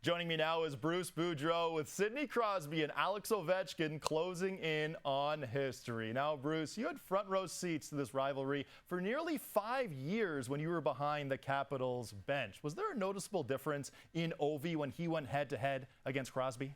Joining me now is Bruce Boudreau with Sidney Crosby and Alex Ovechkin closing in on history. Now, Bruce, you had front row seats to this rivalry for nearly 5 years when you were behind the Capitals bench. Was there a noticeable difference in Ovi when he went head-to-head against Crosby?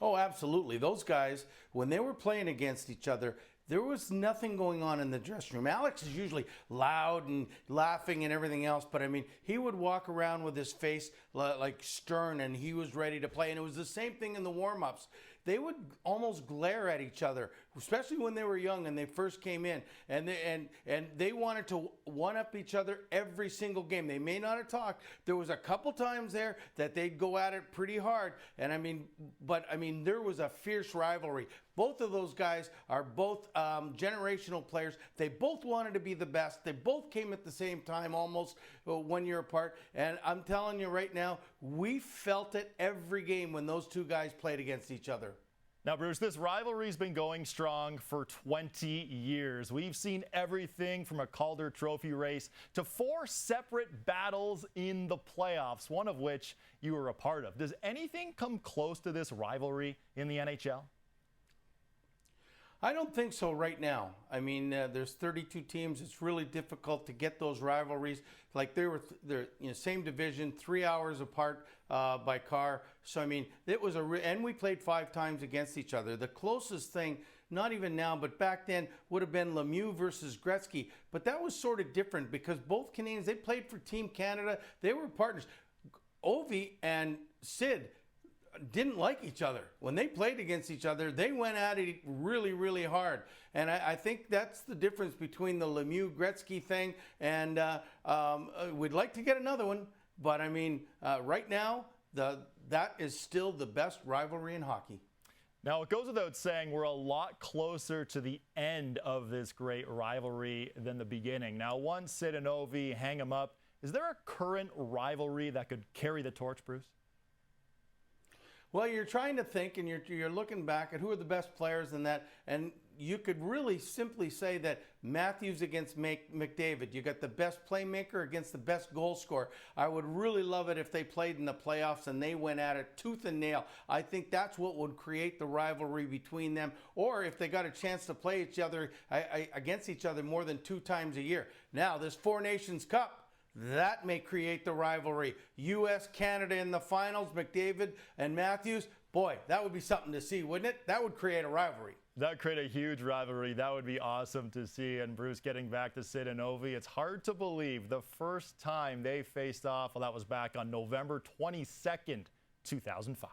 Oh, absolutely. Those guys, when they were playing against each other, there was nothing going on in the dressing room. Alex is usually loud and laughing and everything else, but I mean, he would walk around with his face like stern and he was ready to play. And it was the same thing in the warm-ups. They would almost glare at each other, especially when they were young and they first came in. And they wanted to one-up each other every single game. They may not have talked. There was a couple times there that they'd go at it pretty hard. And I mean, there was a fierce rivalry. Both of those guys are both generational players. They both wanted to be the best. They both came at the same time, almost 1 year apart. And I'm telling you right now, we felt it every game when those two guys played against each other. Now, Bruce, this rivalry's been going strong for 20 years. We've seen everything from a Calder Trophy race to 4 separate battles in the playoffs, one of which you were a part of. Does anything come close to this rivalry in the NHL? I don't think so right now. I mean, there's 32 teams. It's really difficult to get those rivalries. Like they're same division, 3 hours apart by car. So I mean, it was and we played 5 times against each other. The closest thing, not even now, but back then would have been Lemieux versus Gretzky. But that was sort of different because both Canadians, they played for Team Canada. They were partners. Ovi and Sid didn't like each other. When they played against each other, they went at it really, really hard. And I think that's the difference between the Lemieux-Gretzky thing and we'd like to get another one. But I mean, right now, that is still the best rivalry in hockey. Now, it goes without saying we're a lot closer to the end of this great rivalry than the beginning. Now, once Sid and Ovi hang them up, is there a current rivalry that could carry the torch, Bruce? Well, you're trying to think, and you're looking back at who are the best players in that, and you could really simply say that Matthews against McDavid. You got the best playmaker against the best goal scorer. I would really love it if they played in the playoffs and they went at it tooth and nail. I think that's what would create the rivalry between them, or if they got a chance to play each other against each other more than 2 times a year. Now, this 4 Nations Cup, that may create the rivalry. U.S., Canada in the finals, McDavid and Matthews. Boy, that would be something to see, wouldn't it? That would create a rivalry. That would create a huge rivalry. That would be awesome to see. And Bruce, getting back to Sid and Ovi, it's hard to believe the first time they faced off, well, that was back on November 22nd, 2005.